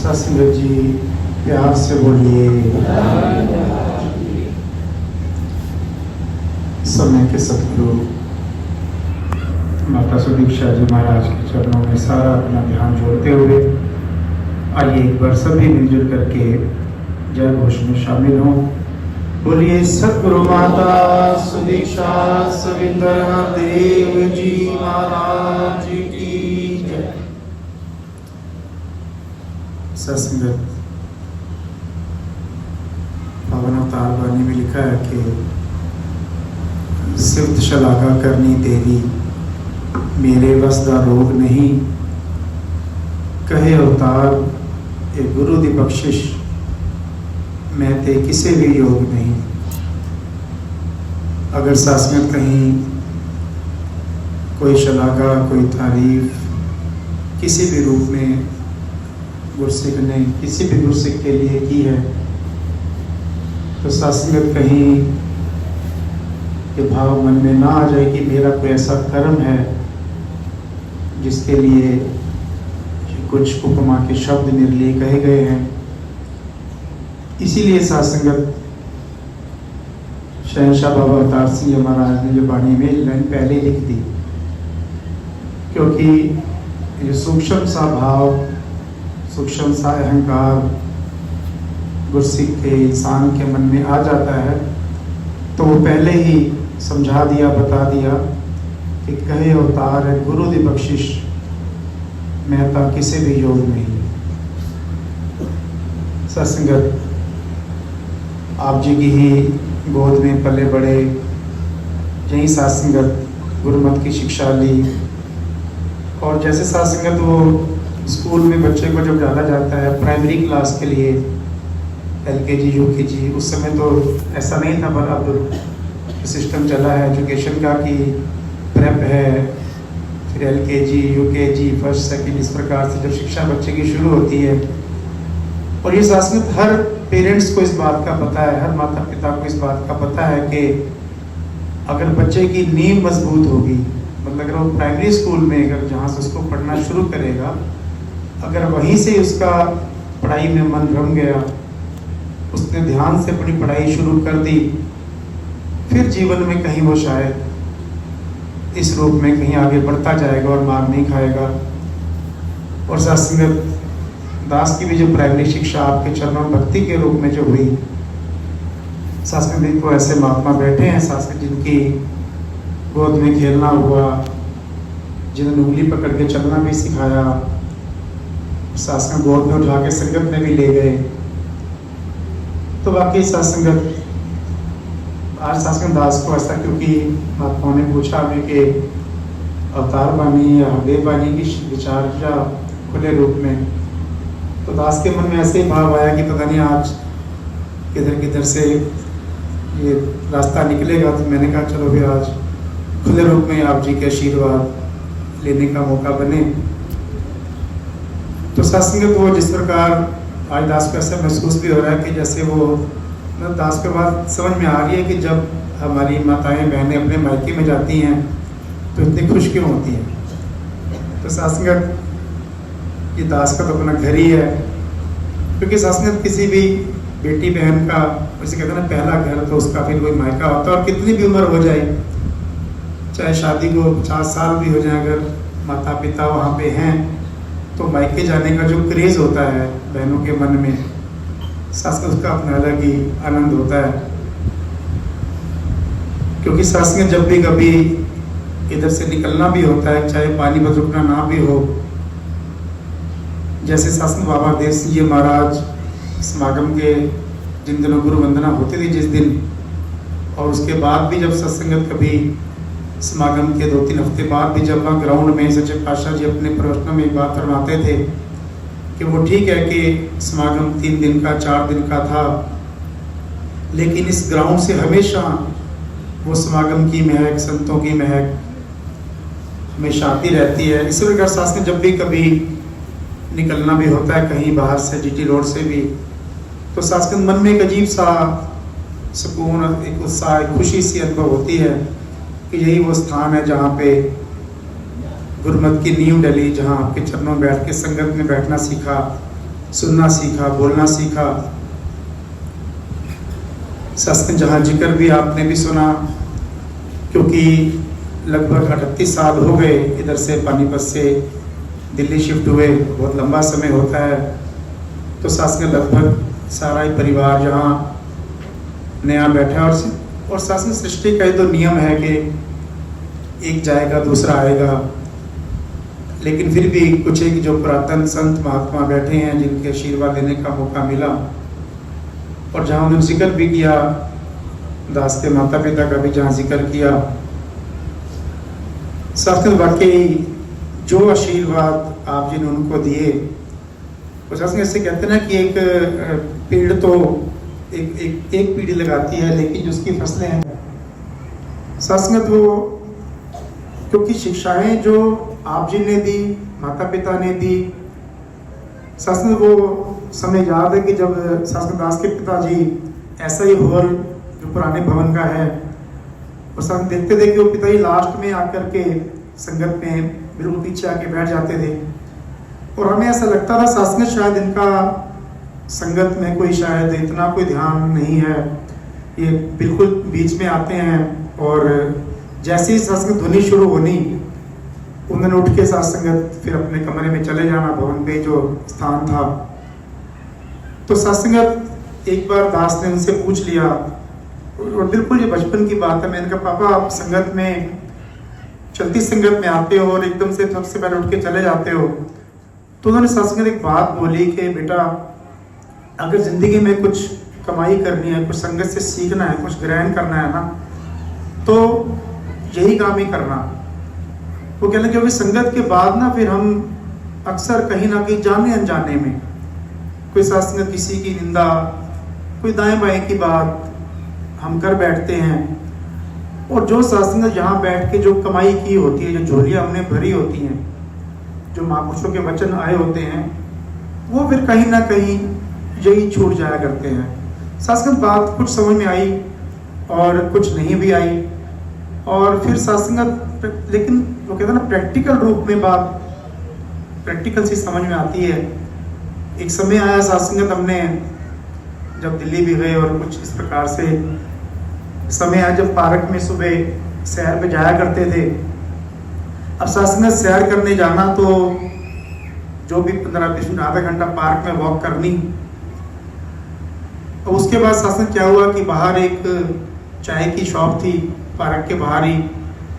सत्संग जी प्यार से बोलिए। समय के सतगुरु माता सुदीक्षा जी महाराज के चरणों में सारा अपना ध्यान जोड़ते हुए आइए एक बार सभी मिलजुल करके जय घोष में शामिल हों। बोलिए सतगुरु माता सुदीक्षा सविंदर देव जी महाराज की जय। सत्संगत पावन अवतार वाणी में लिखा है कि सिफ्त शलाघा करनी तेरी मेरे बस दा रोग नहीं, कहे अवतार ए गुरु दी बख्शिश मैं ते किसी भी योग नहीं। अगर सासंगत कहीं कोई शलाघा कोई तारीफ किसी भी रूप में गुरसिख ने किसी भी गुरसिख के लिए की है तो सासंगत कहीं ये भाव मन में ना आ जाए कि मेरा कोई ऐसा कर्म है जिसके लिए कुछ उपमा के शब्द मेरे लिए कहे गए हैं। इसीलिए सासंगत शहनशाह बाबा अवतार सिंह महाराज ने जो बाणी में लाइन पहले लिख दी, क्योंकि ये सूक्ष्म सा भाव सूक्ष्म सा अहंकार गुरसिख के इंसान के मन में आ जाता है तो वो पहले ही समझा दिया बता दिया कि कहे अवतार है गुरु दी बख्शिश मैं ता किसी भी योग नहीं। सत्संगत आप जी की ही गोद में पले बड़े, यही सासंगत गुरुमत की शिक्षा ली और जैसे सासंगत वो स्कूल में बच्चे को जब डाला जाता है प्राइमरी क्लास के लिए LKG UKG, उस समय तो ऐसा नहीं था पर अब सिस्टम चला है एजुकेशन का कि प्रेप है फिर LKG UKG फर्स्ट सेकंड, इस प्रकार से जब शिक्षा बच्चे की शुरू होती है। और ये सासंगत हर पेरेंट्स को इस बात का पता है, हर माता पिता को इस बात का पता है कि अगर बच्चे की नींव मजबूत होगी, मतलब अगर वो प्राइमरी स्कूल में अगर जहाँ से उसको पढ़ना शुरू करेगा अगर वहीं से उसका पढ़ाई में मन रम गया, उसने ध्यान से अपनी पढ़ाई शुरू कर दी, फिर जीवन में कहीं वो शायद इस रूप में कहीं आगे बढ़ता जाएगा और मार नहीं खाएगा। और सासंगत दास की भी जो प्राइमरी शिक्षा आपके चरणों भक्ति के रूप में जो हुई, सासंगत को ऐसे महात्मा बैठे हैं सासंगत जिनकी गोद में खेलना हुआ, जिन्होंने उंगली पकड़ के चलना भी सिखाया, सासंगत गोद में उठा के संगत में भी ले गए। तो वाकई सासंगत आज सासंगत दास को ऐसा, क्योंकि महात्माओं ने पूछा हमें कि अवतार बानी या हृदय बानी की विचार या खुले रूप में, तो दास के मन में ऐसे ही भाव आया कि पता नहीं आज किधर किधर से ये रास्ता निकलेगा। तो मैंने कहा चलो भी आज खुले रूप में आप जी के आशीर्वाद लेने का मौका बने। तो सासंगत वो जिस प्रकार आज दास को ऐसा महसूस भी हो रहा है कि जैसे वो दास के बाद समझ में आ रही है कि जब हमारी माताएं बहनें अपने मायके में जाती हैं तो इतनी खुश क्यों होती हैं। तो सासंगत ये दास का तो अपना घर ही है, क्योंकि सासंगत किसी भी बेटी बहन का जैसे कहते हैं ना पहला घर, तो उसका फिर कोई मायका होता है। और कितनी भी उम्र हो जाए, चाहे शादी को 50 साल भी हो जाए, अगर माता पिता वहाँ पे हैं तो मायके जाने का जो क्रेज होता है बहनों के मन में, सासंगत उसका अपना अलग ही आनंद होता है। क्योंकि सासंगत जब भी कभी इधर से निकलना भी होता है, चाहे पानी में रुकना ना भी हो, जैसे सासंगत बाबा देव सिंह जी महाराज समागम के जिन दिनों गुरु वंदना होती थी जिस दिन, और उसके बाद भी जब सत्संगत कभी समागम के 2-3 हफ्ते बाद भी जब वहाँ ग्राउंड में सच्चे पातशाह जी अपने प्रवचनों में एक बात फरमाते थे कि वो ठीक है कि समागम 3 दिन का 4 दिन का था, लेकिन इस ग्राउंड से हमेशा वो समागम की महक, संतों की महक हमेशा आती रहती है। इसी प्रकार सासंगत जब भी कभी निकलना भी होता है कहीं बाहर से GT रोड से भी, तो सासंगत मन में एक अजीब सा सुकून, एक उत्साह, एक खुशी सी अनुभव होती है कि यही वो स्थान है जहाँ पे गुरुमत की नींव डली, जहाँ आपके चरणों में बैठ के संगत में बैठना सीखा, सुनना सीखा, बोलना सीखा। सत्संग जहाँ जिक्र भी आपने भी सुना, क्योंकि लगभग 38 साल हो गए इधर से पानीपत से दिल्ली शिफ्ट हुए, बहुत लंबा समय होता है। तो सत्संग लगभग सारा ही परिवार जहाँ नया बैठा है, और सत्संग सृष्टि का ही तो नियम है कि एक जाएगा दूसरा आएगा। लेकिन फिर भी कुछ एक जो पुरातन संत महात्मा बैठे हैं जिनके आशीर्वाद लेने का मौका मिला, और जहाँ उन्होंने जिक्र भी किया, दास के माता पिता का भी जहाँ जिक्र किया, सत्संग वाकई जो आशीर्वाद आप जी ने उनको दिए, वो सत्संग ऐसे कहते हैं ना कि एक पेड़ तो एक पीढ़ी लगाती है, लेकिन उसकी फसलें हैं सत्संग। वो क्योंकि शिक्षाएं जो आप जी ने दी, माता पिता ने दी, सत्संग वो समय याद है कि जब सत्संग दास के पिताजी ऐसा ही हॉल जो पुराने भवन का है, और सत्संग देखते थे कि वो पिताजी लास्ट में आकर के संगत में बिल्कुल पीछे आके बैठ जाते थे, और हमें ऐसा लगता था सत्संग शायद इनका संगत में कोई शायद इतना कोई ध्यान नहीं है, ये बिल्कुल बीच में आते हैं। और जैसे ही सत्संग ध्वनि शुरू होनी, उन्होंने उठ के सत्संगत फिर अपने कमरे में चले जाना, भवन पे जो स्थान था। तो सत्संगत एक बार दास ने उनसे पूछ लिया, और बिल्कुल ये बचपन की बात है, मैंने कहा पापा आप संगत में चलती संगत में आते हो और एकदम से सबसे पहले उठ के चले जाते हो। तो उन्होंने सत्संगत एक बात बोली कि बेटा अगर जिंदगी में कुछ कमाई करनी है, कुछ संगत से सीखना है, कुछ ग्रहण करना है ना, तो यही काम ही करना। वो कहने क्योंकि संगत के बाद ना फिर हम अक्सर कहीं ना कहीं जाने अनजाने में कोई सत्संग किसी की निंदा, कोई दाएं बाएं की बात हम कर बैठते हैं, और जो सत्संग यहाँ बैठ के जो कमाई की होती है, जो झोलियाँ हमने भरी होती हैं, जो महापुरुषों के वचन आए होते हैं, वो फिर कहीं ना कहीं यही छूट जाया करते हैं। सत्संग बात कुछ समझ में आई और कुछ नहीं भी आई, और फिर सत्संग लेकिन वो कहते हैं ना प्रैक्टिकल रूप में बात प्रैक्टिकल सी समझ में आती है। एक समय आया सत्संग हमने जब दिल्ली भी गए, और कुछ इस प्रकार से समय आया जब पार्क में सुबह सैर पे जाया करते थे। अब सत्संग सैर करने जाना तो जो भी 15-20 मिनट आधा घंटा पार्क में वॉक करनी। तो उसके बाद सत्संग क्या हुआ कि बाहर एक चाय की शॉप थी पार्क के बाहर ही,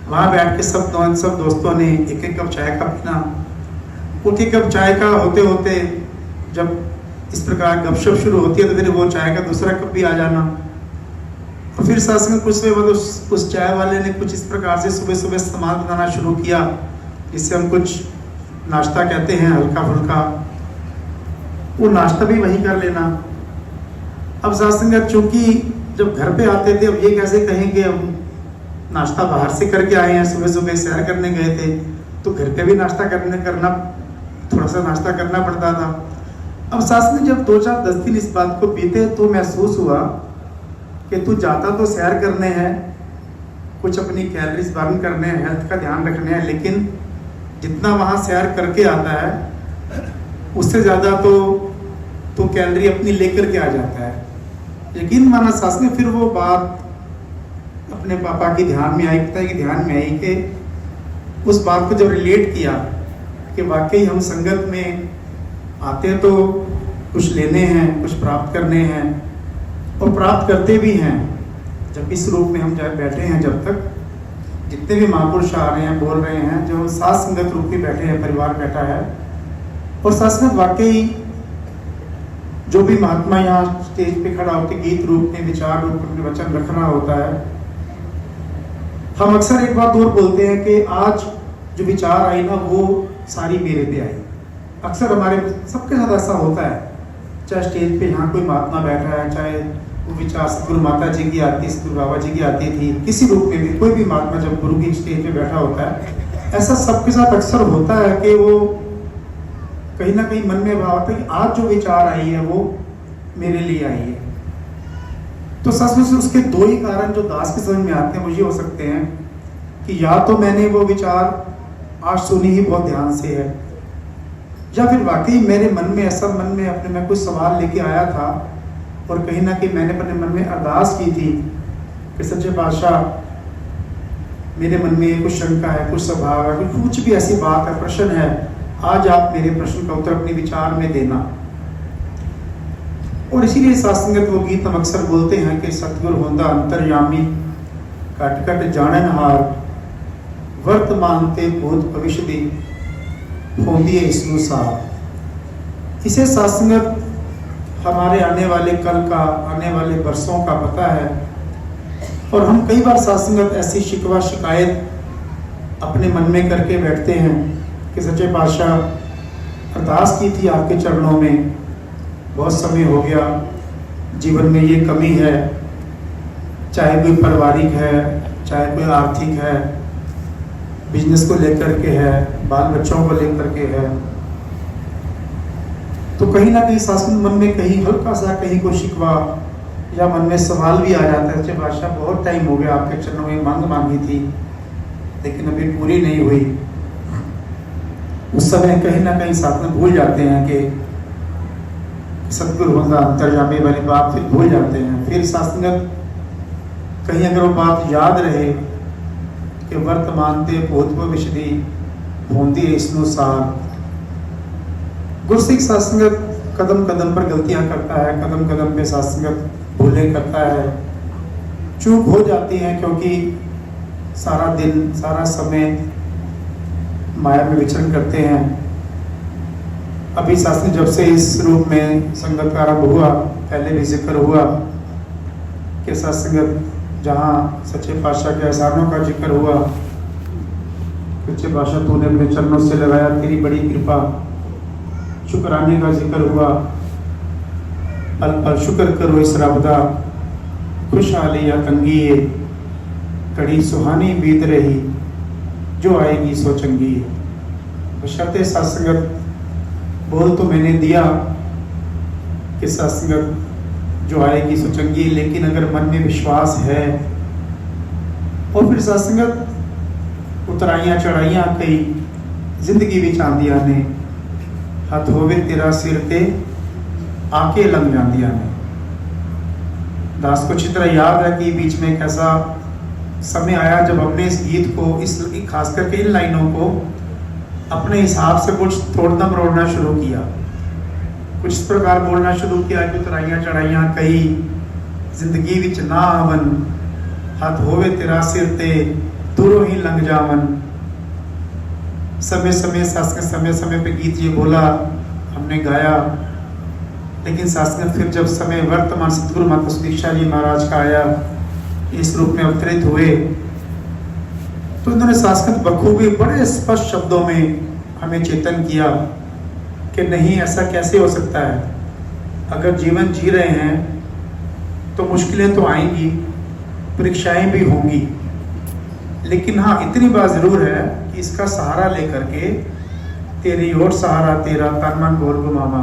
वहाँ बैठ के सब दोस्तों ने एक एक कप चाय का पीना। एक एक कप चाय का होते होते जब इस प्रकार गपशप शुरू होती है, तो फिर वो चाय का दूसरा कप भी आ जाना। और फिर सत्संग कुछ समय बाद उस चाय वाले ने कुछ इस प्रकार से सुबह सुबह सामान बनाना शुरू किया, जिससे हम कुछ नाश्ता कहते हैं, हल्का फुल्का, वो नाश्ता भी वहीं कर लेना। अब सत्संग चूंकि जब घर पे आते थे, अब ये कैसे कहेंगे हम नाश्ता बाहर से करके आए हैं, सुबह सुबह सैर करने गए थे, तो घर पे भी नाश्ता करना थोड़ा सा नाश्ता करना पड़ता था। अब सत्संग जब 2-4-10 दिन इस बात को बीते, तो महसूस हुआ कि तू जाता तो सैर करने हैं, कुछ अपनी कैलोरीज बर्न करने हैं, हेल्थ का ध्यान रखने हैं, लेकिन जितना वहाँ सैर करके आता है उससे ज़्यादा तो कैलोरी अपनी लेकर के आ जाता है। यकीन माना सास ने फिर वो बात अपने पापा की ध्यान में आई, पिता की ध्यान में आई, कि उस बात को जब रिलेट किया कि वाकई हम संगत में आते तो कुछ लेने हैं, कुछ प्राप्त करने हैं, और प्राप्त करते भी हैं। जब इस रूप में हम जब बैठे हैं, जब तक जितने भी महापुरुष आ रहे हैं, बोल रहे हैं, जो साथ संगत रूप में बैठे हैं, परिवार बैठा है, और साथ संगत वाकई जो भी महात्मा यहाँ स्टेज पे खड़ा होकर गीत रूप में, विचार रूप में वचन रखना होता है। हम अक्सर एक बात और बोलते हैं कि आज जो विचार आई ना, वो सारी मेरे पे आई। अक्सर हमारे सबके साथ ऐसा होता है, चाहे स्टेज पे यहाँ कोई महात्मा बैठा है, चाहे वो विचार गुरु माता जी की आती, गुरु बाबा जी की आती थी, किसी रूप में भी कोई भी महात्मा जब गुरु की स्टेज पे बैठा होता है, ऐसा सबके साथ अक्सर होता है कि वो कहीं ना कहीं मन में भाव आता है कि आज जो विचार आई है वो मेरे लिए आई है। तो सच में उसके दो ही कारण जो दास के समझ में आते हैं वो ये हो सकते हैं कि या तो मैंने वो विचार आज सुनी ही बहुत ध्यान से है, या फिर वाकई मेरे मन में ऐसा अपने में कुछ सवाल लेके आया था और कहीं ना कहीं मैंने अपने मन में अरदास की थी कि सच्चे पातशाह मेरे मन में कुछ शंका है, कुछ स्वभाव है, कुछ भी ऐसी बात है, प्रश्न है, आज आप मेरे प्रश्न का उत्तर अपने विचार में देना। और इसीलिए सासंगत वो गीत हम अक्सर बोलते हैं कि सतगुरु होंदा अंतर्यामी, कट कट जाननहार, वर्तमान ते भूत भविष्य दी होंदी है इसनु सार। इसे सासंगत हमारे आने वाले कल का, आने वाले वर्षों का पता है। और हम कई बार सासंगत ऐसी शिकवा शिकायत अपने मन में करके बैठते हैं कि सच्चे पातशाह अरदास की थी आपके चरणों में, बहुत समय हो गया, जीवन में ये कमी है, चाहे कोई पारिवारिक है, चाहे कोई आर्थिक है, बिजनेस को लेकर के है, बाल बच्चों को लेकर के है। तो कहीं ना कहीं सासंगत मन में कहीं हल्का सा कहीं कोई शिकवा या मन में सवाल भी आ जाता है, सच्चे पातशाह बहुत टाइम हो गया आपके चरणों में मांग मांगी थी लेकिन अभी पूरी नहीं हुई। उस समय कहीं ना कहीं सासंगत भूल जाते हैं कि सतगुरु होंदा अंतर्यामी वाली बात फिर भूल जाते हैं। फिर सासंगत कहीं अगर वो बात याद रहे कि वर्तमान ते भूत भविष्य दी होंदी है इसनु सार। गुरसिख सासंगत कदम कदम पर गलतियां करता है, कदम कदम पे सासंगत भूलें करता है, चूक हो जाती है, क्योंकि सारा दिन सारा समय माया में विचरण करते हैं। अभी सासंगत जब से इस रूप में संगत का आरंभ हुआ, पहले भी जिक्र हुआ कि सत्संगत जहाँ सच्चे पातशाह के एहसानों का जिक्र हुआ, सच्चे पातशाह तूने अपने चरणों से लगाया तेरी बड़ी कृपा, शुक्राने का जिक्र हुआ, पल पल शुक्र करो इस रबदा, खुशहाली या तंगी है, कड़ी सुहानी बीत रही, जो आएगी सो चंगी है। बशर्ते सत्संगत बोल तो मैंने दिया कि सत्संगत जो आएगी सो चंगी, लेकिन अगर मन में विश्वास है और फिर सत्संगत उतराइयां चढ़ाइयां कई जिंदगी भी चांदिया ने, हथ होवे तेरा सिर ते आके लग जांदिया ने। दास को अच्छी तरह याद है कि बीच में एक ऐसा समय आया जब हमने इस गीत को, इस खास करके इन लाइनों को अपने हिसाब से कुछ तोड़ना मरोड़ना शुरू किया, कुछ इस प्रकार बोलना शुरू किया कि उतराइयां चढ़ाइयां कई जिंदगी विच ना आवन, हथ होवे तेरा सिर ते दूरों ही लंघ जावन। समय समय पे गीत ये बोला, हमने गाया, लेकिन सासंगत फिर जब समय वर्तमान सतगुरु माता सुदीक्षा जी महाराज का आया, इस रूप में अवतरित हुए, तो इन्होंने सासंगत बखूबी बड़े स्पष्ट शब्दों में हमें चेतन किया कि नहीं, ऐसा कैसे हो सकता है। अगर जीवन जी रहे हैं तो मुश्किलें तो आएंगी, परीक्षाएं भी होंगी, लेकिन हाँ इतनी बात जरूर है कि इसका सहारा लेकर के तेरी ओर सहारा तेरा तन मन बोल गुमामा,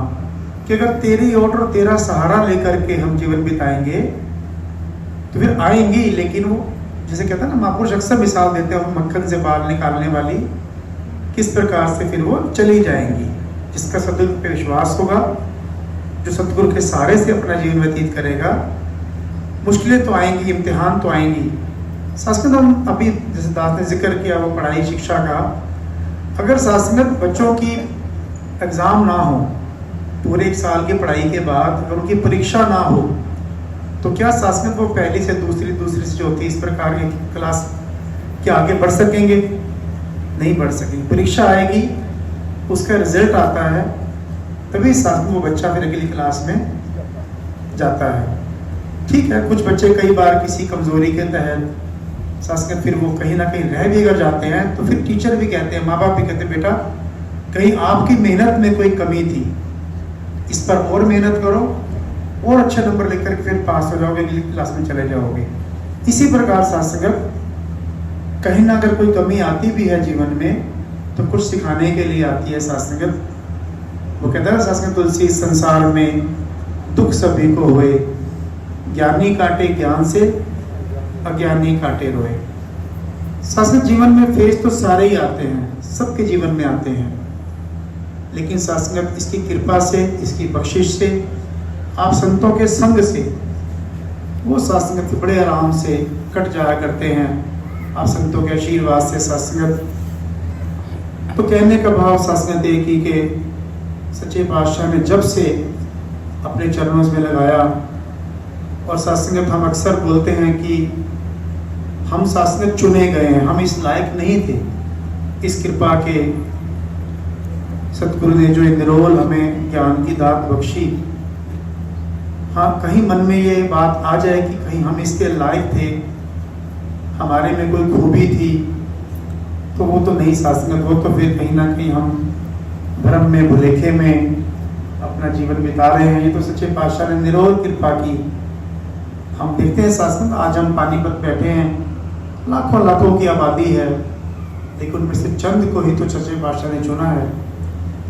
कि अगर तेरी ओर और तेरा सहारा लेकर के हम जीवन बिताएंगे तो फिर आएंगी, लेकिन वो जैसे कहता है ना, महापुरुष अक्सर मिसाल देते हैं मक्खन से बाल निकालने वाली, किस प्रकार से फिर वो चली जाएंगी। जिसका सतगुरु पे विश्वास होगा, जो सतगुरु के सहारे से अपना जीवन व्यतीत करेगा, मुश्किलें तो आएंगी, इम्तिहान तो आएंगी। सासंगत हम अभी जैसे दास ने जिक्र किया वो पढ़ाई शिक्षा का, अगर सासंगत बच्चों की एग्ज़ाम ना हो, पूरे एक साल की पढ़ाई के बाद अगर उनकी परीक्षा ना हो, तो क्या सासंगत वो पहली से दूसरी से चौथी इस प्रकार की क्लास के आगे बढ़ सकेंगे? नहीं बढ़ सकेंगे। परीक्षा आएगी, उसका रिजल्ट आता है, तभी सासंगत वो बच्चा फिर अगली क्लास में जाता है। ठीक है, कुछ बच्चे कई बार किसी कमजोरी के तहत सासंगत फिर वो कहीं ना कहीं रह भी अगर जाते हैं, तो फिर टीचर भी कहते हैं, माँ बाप भी कहते हैं, बेटा कहीं आपकी मेहनत में कोई कमी थी, इस पर और मेहनत करो और अच्छे नंबर लेकर के फिर पास हो जाओगे, अगली क्लास में चले जाओगे। इसी प्रकार सासंगत कहीं ना अगर कोई कमी आती भी है जीवन में, तो कुछ सिखाने के लिए आती है सासंगत। वो कहता है सासंगत, तुलसी संसार में दुख सभी को होए, ज्ञानी काटे ज्ञान से, अज्ञानी काटे रोए। सासंगत जीवन में फेज तो सारे ही आते हैं, सबके जीवन में आते हैं, लेकिन साथ संगत इसकी कृपा से, इसकी बख्शिश से, आप संतों के संग से वो साथ संगत बड़े आराम से कट जाया करते हैं। आप संतों के आशीर्वाद से साथ संगत, तो कहने का भाव साथ संगत एक ही के सच्चे पातशाह ने जब से अपने चरणों में लगाया, और साथ संगत हम अक्सर बोलते हैं कि हम साथ संगत चुने गए हैं, हम इस लायक नहीं थे। इस कृपा के सतगुरु ने जो निरोल हमें ज्ञान की दात बख्शी, हाँ कहीं मन में ये बात आ जाए कि कहीं हम इसके लायक थे, हमारे में कोई खूबी थी, तो वो तो नहीं साथ संगत, वो तो फिर कहीं ना कहीं हम भ्रम में भुलेखे में अपना जीवन बिता रहे हैं। ये तो सच्चे पातशाह ने निरोल कृपा की। हम देखते हैं साथ संगत, आज हम पानीपत बैठे हैं, लाखों लाखों की आबादी है, लेकिन उनमें से चंद को ही तो सच्चे पातशाह ने चुना है,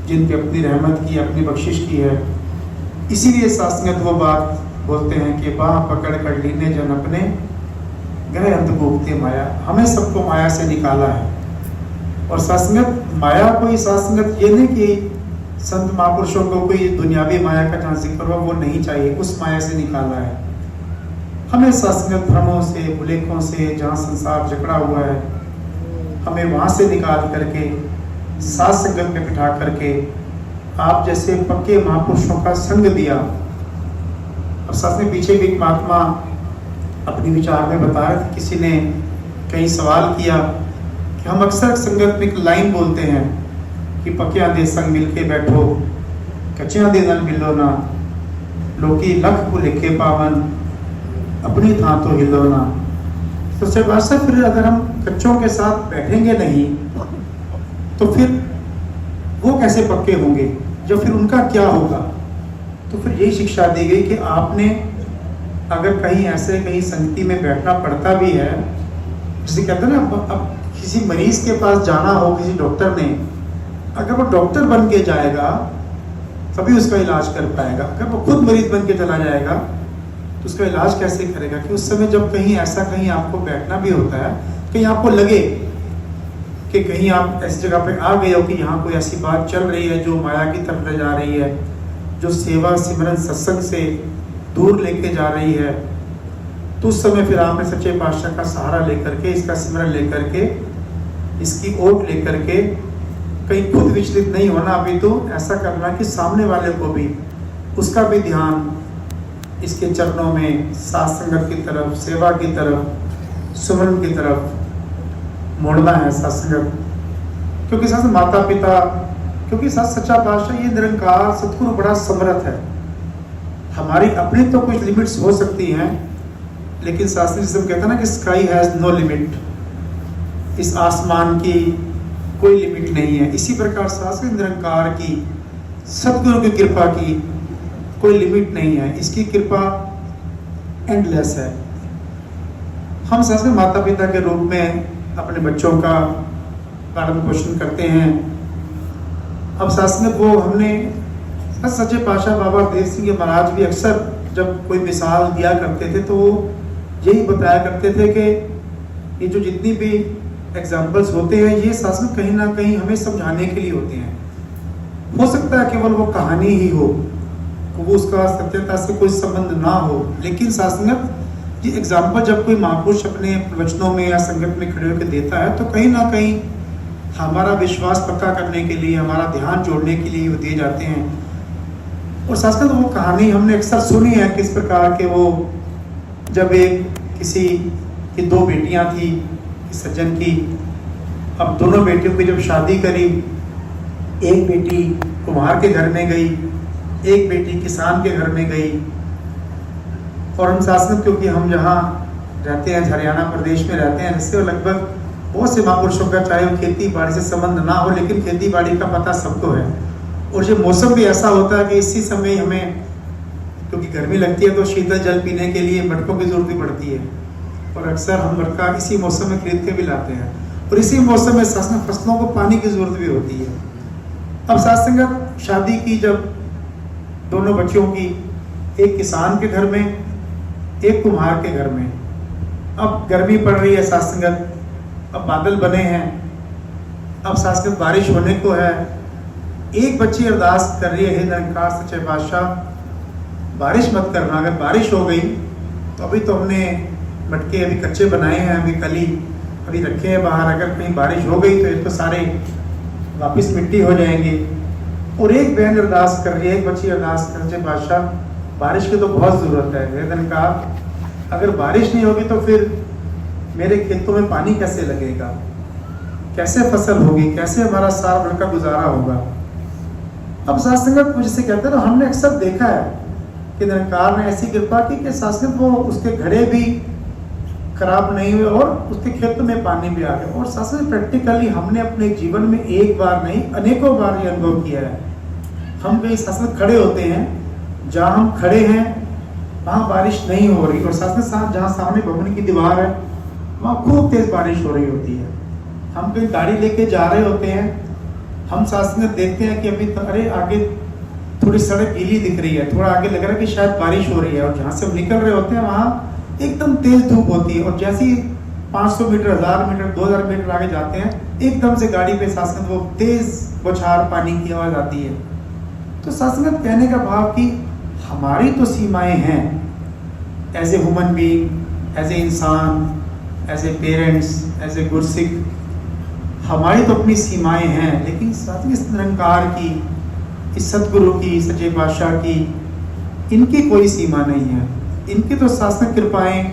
जिन पे अपनी रहमत की, अपनी बख्शिश की है। इसीलिए साथ संगत वो बात बोलते हैं कि बाह पकड़ कर लीने जन अपने गृह अंत भोगते माया, हमें सबको माया से निकाला है। और साथ संगत माया कोई साथ संगत ये नहीं कि संत महापुरुषों को कोई दुनियावी माया का जहाँ जिक्र हो वो नहीं चाहिए, उस माया से निकाला है हमें। साथ संगत भ्रमों से, भुलेखों से, जहाँ संसार जकड़ा हुआ है, हमें वहां से निकाल करके साथ संगत में बिठा करके आप जैसे पक्के महापुरुषों का संग दिया। अब साथ में पीछे भी एक महात्मा अपने विचार में बता रहे थे, किसी ने कहीं सवाल किया कि हम अक्सर संगत में एक लाइन बोलते हैं कि पक्या दे संग मिलके बैठो, कच्चियां दे नल मिलो ना, लोकी लख को लिखे पावन, अपनी था तो हिलो ना। तो फिर अगर हम कच्चों के साथ बैठेंगे नहीं तो फिर वो कैसे पक्के होंगे, जब फिर उनका क्या होगा। तो फिर यही शिक्षा दी गई कि आपने अगर कहीं ऐसे कहीं संगति में बैठना पड़ता भी है, जैसे कहते हैं ना, अब किसी मरीज के पास जाना हो किसी डॉक्टर ने, अगर वो डॉक्टर बन के जाएगा तभी उसका इलाज कर पाएगा। अगर वो खुद मरीज बन के चला जाएगा तो उसका इलाज कैसे करेगा। कि उस समय जब कहीं ऐसा कहीं आपको बैठना भी होता है, कहीं आपको लगे कि कहीं आप ऐसी जगह पे आ गए हो कि यहाँ कोई ऐसी बात चल रही है जो माया की तरफ ले जा रही है, जो सेवा सिमरन सत्संग से दूर लेके जा रही है, तो उस समय फिर आपने सच्चे पातशाह का सहारा लेकर के, इसका सिमरन लेकर के, इसकी ओट लेकर के कहीं खुद विचलित नहीं होना, अभी तो ऐसा करना कि सामने वाले को भी उसका भी ध्यान इसके चरणों में, साथ संगत की तरफ, सेवा की तरफ, सुमरन की तरफ मोड़ना है साथ संगत। क्योंकि साथ माता पिता, क्योंकि साथ सच्चा पातशाह ये निरंकार सतगुरु बड़ा समर्थ है। हमारी अपनी तो कुछ लिमिट्स हो सकती हैं, लेकिन शास्त्री जिसम कहता है ना कि स्काई हैज नो लिमिट, इस आसमान की कोई लिमिट नहीं है। इसी प्रकार शास्त्री निरंकार की, सतगुरु की कृपा की कोई लिमिट नहीं है, इसकी कृपा एंडलेस है। हम शास्त्री माता पिता के रूप में अपने बच्चों का पालन पोषण करते हैं। अब शास्त्री वो हमने सच्चे पातशाह बाबा देव सिंह के महाराज भी अक्सर जब कोई मिसाल दिया करते थे तो वो यही बताया करते थे कि ये जो जितनी भी एग्जाम्पल्स होते हैं ये शास्त्र कहीं ना कहीं हमें समझाने के लिए होते हैं। हो सकता है केवल वो कहानी ही हो, वो उसका सत्यता से कोई संबंध ना हो, लेकिन शास्त्र ये एग्जाम्पल जब कोई महापुरुष अपने वचनों में या संगत में खड़े होकर देता है तो कहीं ना कहीं हमारा विश्वास पक्का करने के लिए, हमारा ध्यान जोड़ने के लिए वो दिए जाते हैं। और शास्त्र वो कहानी हमने अक्सर सुनी है किस प्रकार के, वो जब एक किसी की दो बेटियां थी सज्जन की, अब दोनों बेटियों की जब शादी करी, एक बेटी कुम्हार के घर में गई, एक बेटी किसान के घर में गई। और हम शासन, क्योंकि हम जहाँ रहते हैं हरियाणा प्रदेश में रहते हैं, जिससे लगभग बहुत से महापुरुषों का चाहे वो खेती बाड़ी से संबंध ना हो, लेकिन खेती बाड़ी का पता सबको है। और ये मौसम भी ऐसा होता है कि इसी समय हमें, क्योंकि गर्मी लगती है तो शीतल जल पीने के लिए मटकों की जरूरत भी पड़ती है, और अक्सर हम मटका इसी मौसम में खरीद के भी लाते हैं। और इसी मौसम में फसलों को पानी की जरूरत भी होती है। अब साथ शादी की जब दोनों बच्चियों की, एक किसान के घर में, एक कुम्हार के घर में। अब गर्मी पड़ रही है साथ संगत, अब बादल बने हैं, अब साथ संगत बारिश होने को है। एक बच्ची अरदास कर रही है, हे निरंकार सच्चे पातशाह बारिश मत करना, अगर बारिश हो गई तो अभी तो हमने मटके अभी कच्चे बनाए हैं, अभी कल ही अभी रखे हैं बाहर, अगर कहीं बारिश हो गई तो ये तो सारे वापस मिट्टी हो जाएंगे। और एक बहन अरदास कर रही है, एक बच्ची अरदास कर रही है, बादशाह बारिश की तो बहुत ज़रूरत है, वेदन का अगर बारिश नहीं होगी तो फिर मेरे खेतों में पानी कैसे लगेगा, कैसे फसल होगी, कैसे हमारा साल भर का गुजारा होगा। अब सात्संगत जैसे कहते हैं ना, हमने अक्सर देखा है कि निरंकार ने ऐसी कृपा की कि सात्संगत वो उसके घड़े भी खराब नहीं हुए और उसके खेतों में पानी भी आ गया। और सात्संगत प्रैक्टिकली हमने अपने जीवन में एक बार नहीं अनेकों बार ये अनुभव किया है। हम कहीं सात्संगत खड़े होते हैं, जहाँ हम खड़े हैं वहाँ बारिश नहीं हो रही, और साथ साथ जहाँ सामने भवन की दीवार है वहाँ खूब तेज बारिश हो रही होती है। हम कहीं गाड़ी लेके जा रहे होते हैं, हम सात्संगत देखते हैं कि अभी अरे आगे थोड़ी सड़क गीली दिख रही है, थोड़ा आगे लग रहा है कि शायद बारिश हो रही है, और जहाँ से हम निकल रहे होते हैं वहाँ एकदम तेज धूप होती है। और जैसे ही 500 मीटर, 1000 मीटर, 2000 मीटर आगे जाते हैं, एकदम से गाड़ी पे सात्संगत वो तेज बौछार पानी की आवाज आती है। तो सात्संगत कहने का भाव कि हमारी तो सीमाएं हैं, as a human being, as a इंसान, as a parents, as a Gursikh, हमारी तो अपनी सीमाएं हैं, लेकिन साथ में इस निरंकार की, इस सतगुरु की, सच्चे पातशाह की, इनकी कोई सीमा नहीं है। इनकी तो शासनिक कृपाएं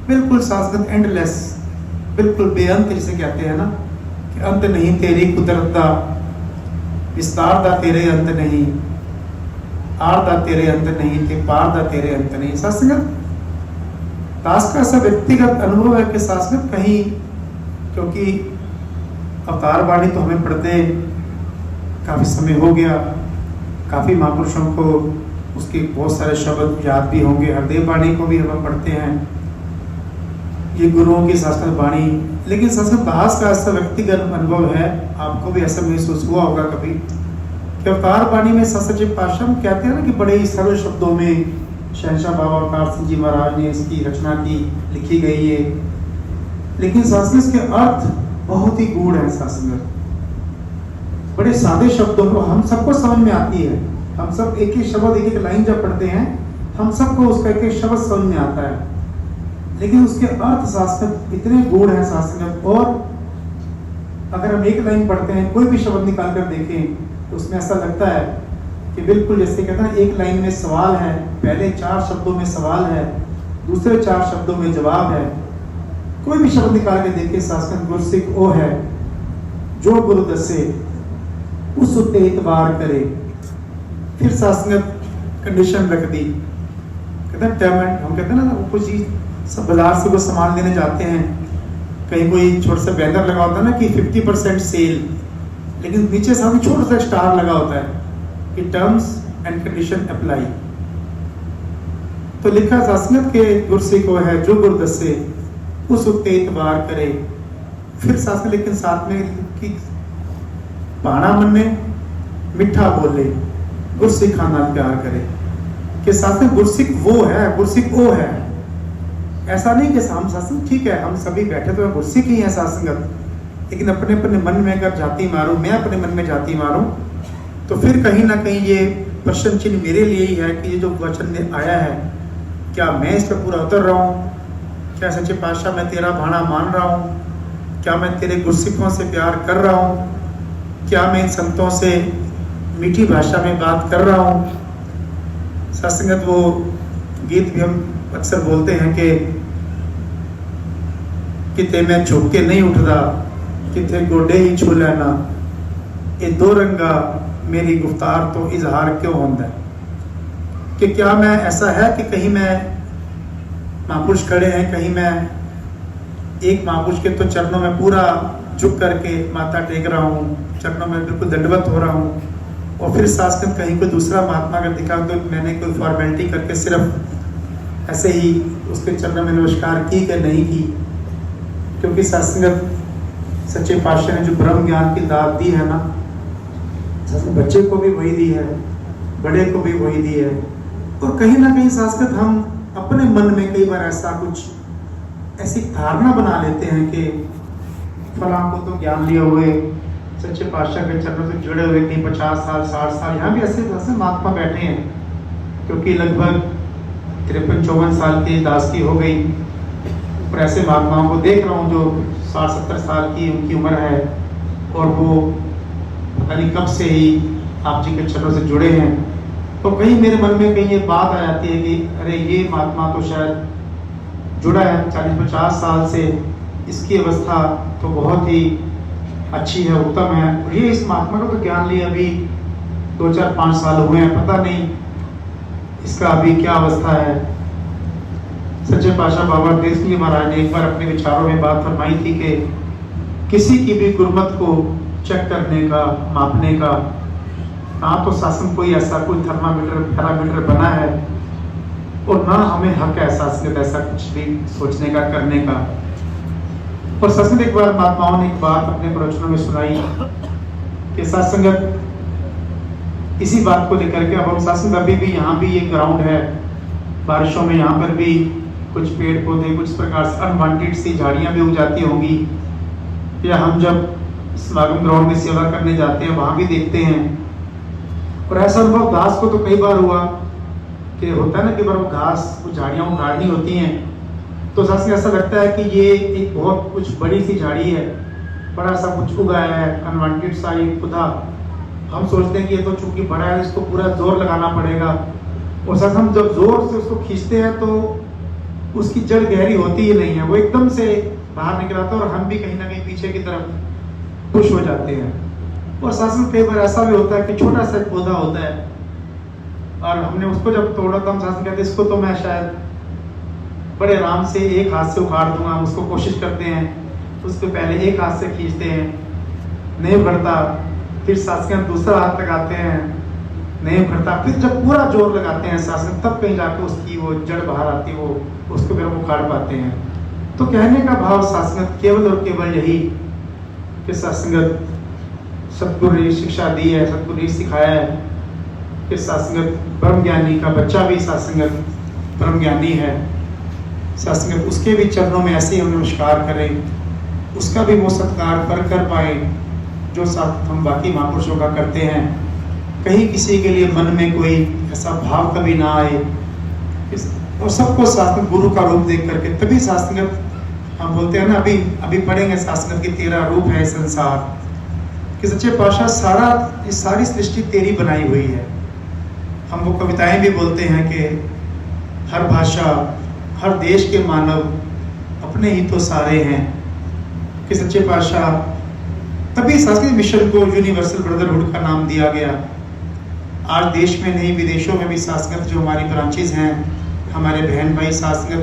बिल्कुल शासनिक एंडलेस, बिल्कुल बेअंत, जिसे कहते हैं ना कि अंत नहीं तेरी कुदरत दा, विस्तार दा तेरे अंत नहीं, आर दा तेरे अंत नहीं, ते पार दा तेरे अंत नहीं। शासनिक दास का ऐसा व्यक्तिगत अनुभव है कि शासनिक कहीं, क्योंकि अवतार वाणी तो हमें पढ़ते काफ़ी समय हो गया, काफ़ी महापुरुषों को उसके बहुत सारे शब्द याद भी होंगे, हरदेव वाणी को भी हम पढ़ते हैं, ये गुरुओं की शास्त्र वाणी। लेकिन शास्त्र दास का ऐसा व्यक्तिगत अनुभव है, आपको भी ऐसा महसूस हुआ होगा कभी कि अवतार वाणी में सच्चे पातशाह कहते हैं ना कि बड़े ही सरल शब्दों में शहंशाह बाबा अवतार सिंह जी महाराज ने इसकी रचना की, लिखी गई है, लेकिन संस्कृत के अर्थ बहुत ही गूढ़ है। संस्कृत बड़े सादे शब्दों को हम सबको समझ में आती है, हम सब एक एक शब्द, एक एक लाइन जब पढ़ते हैं हम सबको उसका एक एक शब्द समझ में आता है, लेकिन उसके अर्थ संस्कृत इतने गूढ़ है संस्कृत। और अगर हम एक लाइन पढ़ते हैं, कोई भी शब्द निकाल कर देखें तो उसमें ऐसा लगता है कि बिल्कुल जैसे कहते हैं एक लाइन में सवाल है, पहले 4 शब्दों में सवाल है, दूसरे 4 शब्दों में जवाब है। कोई भी शब्द निकाल के देखिए, संस्कृत गुरसिख वो है जो गुरु दसे उस उत्ते इतबार करे। फिर संस्कृत कंडीशन रख दी, कहते हैं पेमेंट, हम कहते हैं ना कुछ चीज सब बाजार से वो सामान लेने जाते हैं, कहीं कोई छोटा सा बैनर लगा होता है ना कि 50% सेल, लेकिन नीचे सामने छोटा सा स्टार लगा होता है कि टर्म्स एंड कंडीशन अप्लाई। तो लिखा संस्कृत के गुरसिख को है जो गुरु दसे उस उत्ते इतबार करे। फिर संस्कृत लेकिन साथ में कि पाना मन में मिठा बोले, गुरसिख खाना प्यार करे, कि साथ में गुरसिख वो है, गुरसिख वो है। ऐसा नहीं कि हम सत्संग, ठीक है हम सभी बैठे तो गुरसिख ही है सत्संगत, लेकिन अपने अपने मन में अगर जाति मारूं, मैं अपने मन में जाति मारूं, तो फिर कहीं ना कहीं ये प्रश्न चिन्ह मेरे लिए ही है कि ये जो वचन आया है, क्या मैं इस पर पूरा उतर रहा हूँ? क्या सच्चे पातशाह मैं तेरा भाणा मान रहा हूँ? क्या मैं तेरे गुरसिखों से प्यार कर रहा हूँ? क्या मैं इन संतों से मीठी भाषा में बात कर रहा हूँ? सत्संगत वो गीत भी हम अक्सर बोलते हैं कि ते मैं झुक के नहीं उठदा, कि ते गोडे ही छू लेना, ये दो रंगा मेरी गुफ्तार तो इजहार क्यों होता है। कि क्या मैं ऐसा है कि कहीं मैं महापुरुष खड़े हैं, कहीं मैं एक महापुरुष के तो चरणों में पूरा झुक करके माथा टेक रहा हूँ, चरणों में बिल्कुल दंडवत हो रहा हूँ, और फिर साथ कहीं कोई दूसरा महात्मा अगर दिखा तो मैंने कोई फॉर्मेलिटी करके सिर्फ ऐसे ही उसके चरणों में नमस्कार की कि नहीं की। क्योंकि सत्संगत सच्चे पातशाह ने जो ब्रह्म ज्ञान की दात दी है ना, बच्चे को भी वही दी है, बड़े को भी वही दी है। और कहीं ना कहीं संस्कृत हम अपने मन में कई बार ऐसा कुछ ऐसी धारणा बना लेते हैं कि फलां को तो ज्ञान लिए हुए सच्चे पातशाह के चरणों से जुड़े हुए कहीं 50 साल 60 साल यहाँ भी ऐसे ऐसे महात्मा बैठे हैं, क्योंकि लगभग 53-54 साल की दास की हो गई। और ऐसे महात्माओं को देख रहा हूँ जो 60-70 साल की उनकी उम्र है और वो पता नहीं कब से ही आप जी के चरणों से जुड़े हैं। तो कहीं मेरे मन में कहीं ये बात आ जाती है कि अरे ये महात्मा तो शायद जुड़ा है 40-50 साल से, इसकी अवस्था तो बहुत ही अच्छी है, उत्तम है। और ये इस महात्मा का तो ज्ञान लिए अभी 2-4-5 साल हुए हैं, पता नहीं इसका अभी क्या अवस्था है। सच्चे पातशाह बाबा देशली महाराज ने एक बार अपने विचारों में बात फरमाई थी कि किसी की भी गुरमत को चेक करने का, मापने का ना तो शासन कोई ऐसा कोई थर्मामीटर पैरामीटर बना है और ना हमें हक है शासन ऐसा कुछ भी सोचने का, करने का। और शासन एक बार महात्माओं ने एक बात अपने प्रवचनों में सुनाई कि सत्संगत इसी बात को लेकर के अब हम सत्संग अभी भी यहाँ भी एक ग्राउंड है, बारिशों में यहाँ पर भी कुछ पेड़ पौधे कुछ प्रकार से अनवांटेड सी झाड़ियाँ भी उग जाती होंगी, या हम जब समागम ग्राउंड में सेवा करने जाते हैं वहाँ भी देखते हैं। और ऐसा अनुभव दास को तो कई बार हुआ कि होता है ना कि बार वो घास कुछ झाड़ियाँ उगाड़नी होती हैं तो साथ ऐसा लगता है कि ये एक बहुत कुछ बड़ी सी झाड़ी है, बड़ा सा कुछ उगाया है, अनवांटेड सा ये खुदा। हम सोचते हैं कि ये तो चूंकि बड़ा है इसको पूरा जोर लगाना पड़ेगा, और साथ हम जब जोर से उसको खींचते हैं तो उसकी जड़ गहरी होती ही नहीं है, वो एकदम से बाहर निकल आता है और हम भी कहीं ना कहीं पीछे की तरफ पुश हो जाते हैं। और साथ में कई बार ऐसा भी होता है कि छोटा सा पौधा होता है और हमने उसको जब तोड़ा तो हम साथ में कहते हैं इसको तो मैं शायद बड़े आराम से एक हाथ से उखाड़ दूंगा। हम उसको कोशिश करते हैं, उसको पहले एक हाथ से खींचते हैं, नहीं बढ़ता, फिर सांस के दूसरा हाथ लगाते हैं, नहीं बढ़ता, फिर जब पूरा जोर लगाते हैं सांस में तब कहीं जाकर उसकी वो जड़ बाहर आती है, वो उसको फिर हम उखाड़ पाते हैं। तो कहने का भाव सत्संगत केवल और केवल यही कि सत्संगत सतगुरु ने शिक्षा दी है, सतगुरु ने सिखाया है कि सत्संगत ब्रह्म ज्ञानी का बच्चा भी सत्संगत ब्रह्म ज्ञानी है। सत्संगत उसके भी चरणों में ऐसे ही हम नमस्कार करें, उसका भी वो सत्कार कर पाए जो साथ हम बाकी महापुरुषों का करते हैं। कहीं किसी के लिए मन में कोई ऐसा भाव कभी ना आए, और सबको शास्त्र गुरु का रूप देख करके तभी शास्त्रगत हम बोलते हैं ना, अभी पढ़ेंगे शास्त्रगत की 13 रूप है संसार कि सच्चे पातशाह सारी सृष्टि तेरी बनाई हुई है। हम वो कविताएं भी बोलते हैं कि हर भाषा हर देश के मानव अपने ही तो सारे हैं, कि सच्चे पातशाह तभी संस्कृत मिशन को यूनिवर्सल ब्रदरहुड का नाम दिया गया। आज देश में नहीं विदेशों में भी संस्कृत जो हमारी ब्रांचेज हैं, हमारे बहन भाई संस्कृत